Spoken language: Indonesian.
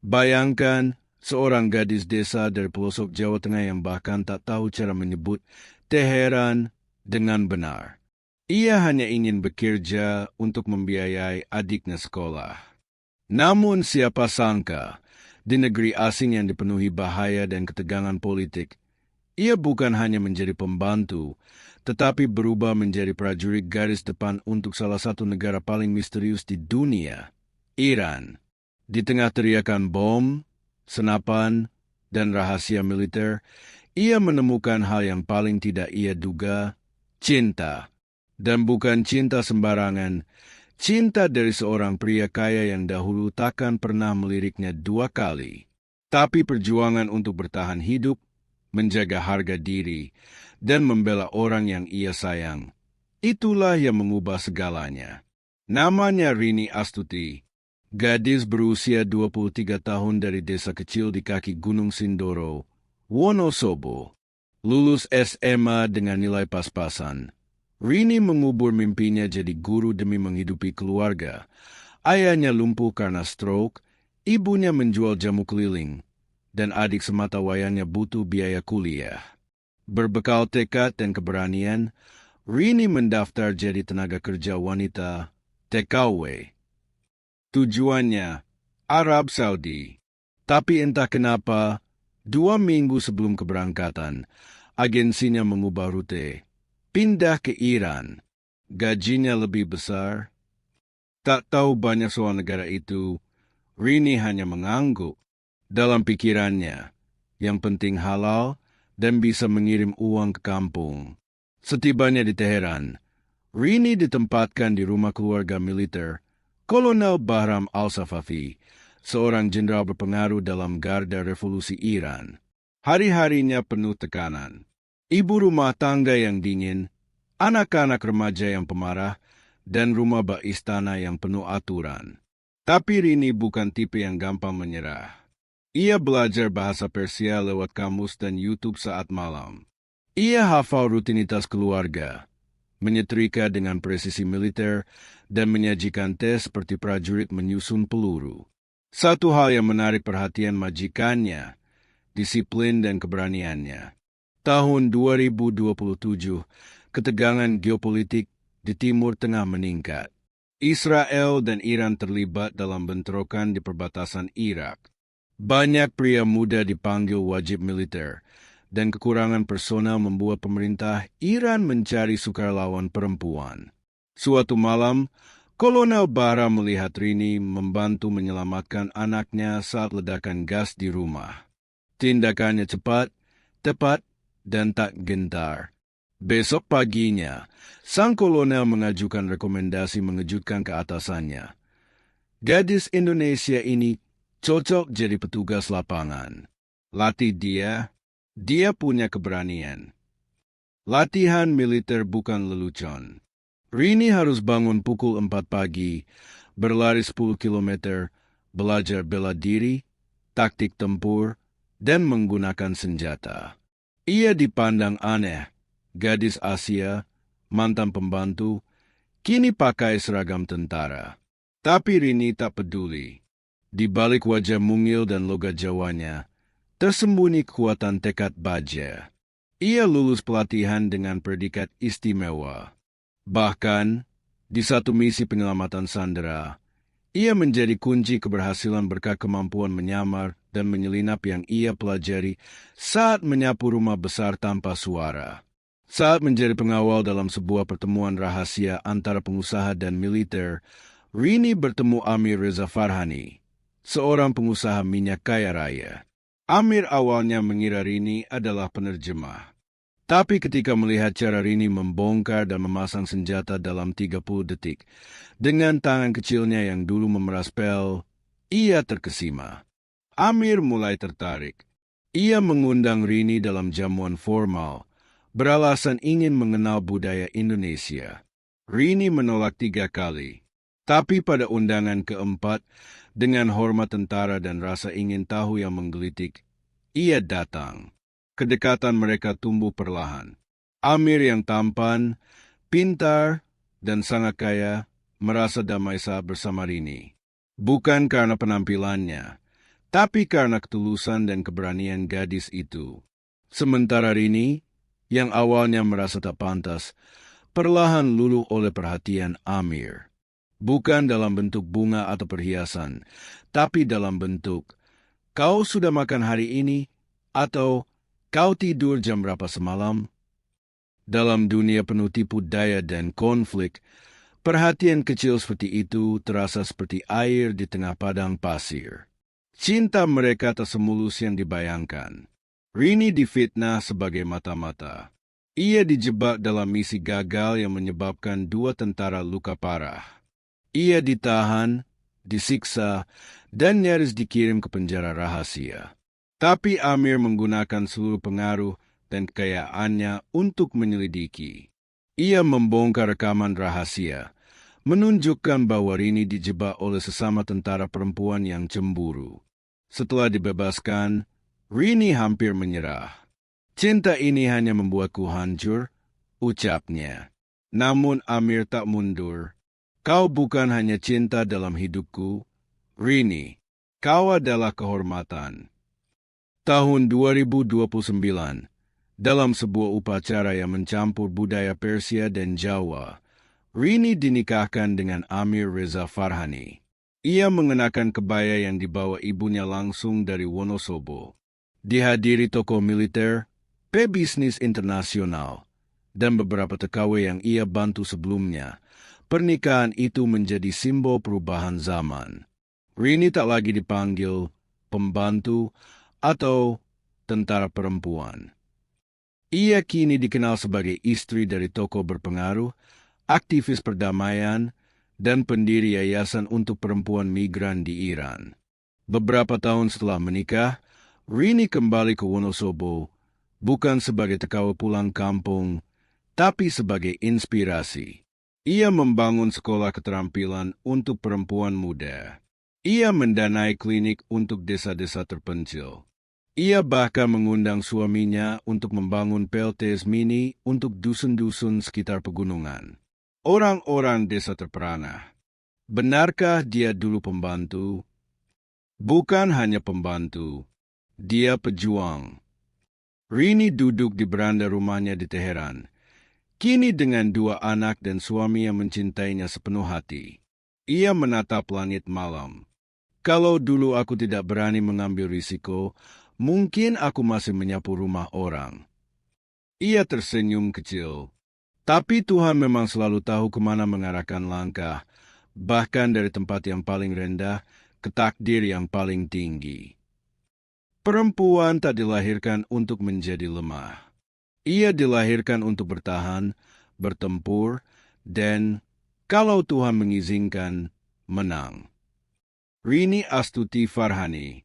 Bayangkan seorang gadis desa dari pelosok Jawa Tengah yang bahkan tak tahu cara menyebut Teheran dengan benar. Ia hanya ingin bekerja untuk membiayai adiknya sekolah. Namun siapa sangka, di negeri asing yang dipenuhi bahaya dan ketegangan politik, ia bukan hanya menjadi pembantu, tetapi berubah menjadi prajurit garis depan untuk salah satu negara paling misterius di dunia, Iran. Di tengah teriakan bom, senapan, dan rahasia militer, ia menemukan hal yang paling tidak ia duga, cinta. Dan bukan cinta sembarangan, cinta dari seorang pria kaya yang dahulu takkan pernah meliriknya 2 kali. Tapi perjuangan untuk bertahan hidup, menjaga harga diri, dan membela orang yang ia sayang, itulah yang mengubah segalanya. Namanya Rini Astuti, gadis berusia 23 tahun dari desa kecil di kaki Gunung Sindoro, Wonosobo. Lulus SMA dengan nilai pas-pasan. Rini mengubur mimpinya jadi guru demi menghidupi keluarga. Ayahnya lumpuh karena stroke, ibunya menjual jamu keliling, dan adik sematawayangnya butuh biaya kuliah. Berbekal tekad dan keberanian, Rini mendaftar jadi tenaga kerja wanita TKW. Tujuannya, Arab Saudi. Tapi entah kenapa, 2 minggu sebelum keberangkatan, agensinya mengubah rute. Pindah ke Iran. Gajinya lebih besar. Tak tahu banyak soal negara itu, Rini hanya mengangguk. Dalam pikirannya, yang penting halal dan bisa mengirim uang ke kampung. Setibanya di Teheran, Rini ditempatkan di rumah keluarga militer, Kolonel Bahram Al-Safavi, seorang jenderal berpengaruh dalam Garda Revolusi Iran. Hari-harinya penuh tekanan. Ibu rumah tangga yang dingin, anak-anak remaja yang pemarah, dan rumah bak istana yang penuh aturan. Tapi Rini bukan tipe yang gampang menyerah. Ia belajar bahasa Persia lewat kamus dan YouTube saat malam. Ia hafal rutinitas keluarga, menyetrika dengan presisi militer, dan menyajikan tes seperti prajurit menyusun peluru. Satu hal yang menarik perhatian majikannya, disiplin dan keberaniannya. Tahun 2027, ketegangan geopolitik di Timur Tengah meningkat. Israel dan Iran terlibat dalam bentrokan di perbatasan Irak. Banyak pria muda dipanggil wajib militer, dan kekurangan personel membuat pemerintah Iran mencari sukarelawan perempuan. Suatu malam, Kolonel Bahram melihat Rini membantu menyelamatkan anaknya saat ledakan gas di rumah. Tindakannya cepat, tepat, dan tak gentar. Besok paginya, sang kolonel mengajukan rekomendasi mengejutkan ke atasannya. Gadis Indonesia ini cocok jadi petugas lapangan. Latih dia punya keberanian. Latihan militer bukan lelucon. Rini harus bangun pukul 4 pagi, berlari 10 kilometer, belajar bela diri, taktik tempur, dan menggunakan senjata. Ia dipandang aneh, gadis Asia, mantan pembantu, kini pakai seragam tentara. Tapi Rini tak peduli. Di balik wajah mungil dan logat Jawanya, tersembunyi kekuatan tekad baja. Ia lulus pelatihan dengan predikat istimewa. Bahkan, di satu misi penyelamatan sandera, ia menjadi kunci keberhasilan berkat kemampuan menyamar dan menyelinap yang ia pelajari saat menyapu rumah besar tanpa suara. Saat menjadi pengawal dalam sebuah pertemuan rahasia antara pengusaha dan militer, Rini bertemu Amir Reza Farhani, seorang pengusaha minyak kaya raya. Amir awalnya mengira Rini adalah penerjemah. Tapi ketika melihat cara Rini membongkar dan memasang senjata dalam 30 detik, dengan tangan kecilnya yang dulu memeras pel, ia terkesima. Amir mulai tertarik. Ia mengundang Rini dalam jamuan formal, beralasan ingin mengenal budaya Indonesia. Rini menolak 3 kali. Tapi pada undangan keempat, dengan hormat tentara dan rasa ingin tahu yang menggelitik, ia datang. Kedekatan mereka tumbuh perlahan. Amir yang tampan, pintar, dan sangat kaya merasa damai saat bersama Rini. Bukan karena penampilannya, Tapi karena ketulusan dan keberanian gadis itu, sementara Rini, yang awalnya merasa tak pantas, perlahan luluh oleh perhatian Amir. Bukan dalam bentuk bunga atau perhiasan, tapi dalam bentuk, kau sudah makan hari ini? Atau, kau tidur jam berapa semalam? Dalam dunia penuh tipu daya dan konflik, perhatian kecil seperti itu terasa seperti air di tengah padang pasir. Cinta mereka tak semulus yang dibayangkan. Rini difitnah sebagai mata-mata. Ia dijebak dalam misi gagal yang menyebabkan 2 tentara luka parah. Ia ditahan, disiksa, dan nyaris dikirim ke penjara rahasia. Tapi Amir menggunakan seluruh pengaruh dan kekayaannya untuk menyelidiki. Ia membongkar rekaman rahasia, menunjukkan bahwa Rini dijebak oleh sesama tentara perempuan yang cemburu. Setelah dibebaskan, Rini hampir menyerah. Cinta ini hanya membuatku hancur, ucapnya. Namun Amir tak mundur. Kau bukan hanya cinta dalam hidupku, Rini. Kau adalah kehormatan. Tahun 2029, dalam sebuah upacara yang mencampur budaya Persia dan Jawa, Rini dinikahkan dengan Amir Reza Farhani. Ia mengenakan kebaya yang dibawa ibunya langsung dari Wonosobo. Dihadiri tokoh militer, pebisnis internasional, dan beberapa TKW yang ia bantu sebelumnya. Pernikahan itu menjadi simbol perubahan zaman. Rini tak lagi dipanggil pembantu atau tentara perempuan. Ia kini dikenal sebagai istri dari tokoh berpengaruh, aktivis perdamaian, dan pendiri yayasan untuk perempuan migran di Iran. Beberapa tahun setelah menikah, Rini kembali ke Wonosobo, bukan sebagai TKW pulang kampung, tapi sebagai inspirasi. Ia membangun sekolah keterampilan untuk perempuan muda. Ia mendanai klinik untuk desa-desa terpencil. Ia bahkan mengundang suaminya untuk membangun PLTs mini untuk dusun-dusun sekitar pegunungan. Orang-orang desa terperanah. Benarkah dia dulu pembantu? Bukan hanya pembantu, dia pejuang. Rini duduk di beranda rumahnya di Teheran. Kini dengan 2 anak dan suami yang mencintainya sepenuh hati. Ia menatap langit malam. Kalau dulu aku tidak berani mengambil risiko, mungkin aku masih menyapu rumah orang. Ia tersenyum kecil. Tapi Tuhan memang selalu tahu kemana mengarahkan langkah, bahkan dari tempat yang paling rendah ke takdir yang paling tinggi. Perempuan tak dilahirkan untuk menjadi lemah. Ia dilahirkan untuk bertahan, bertempur, dan, kalau Tuhan mengizinkan, menang. Rini Astuti Farhani,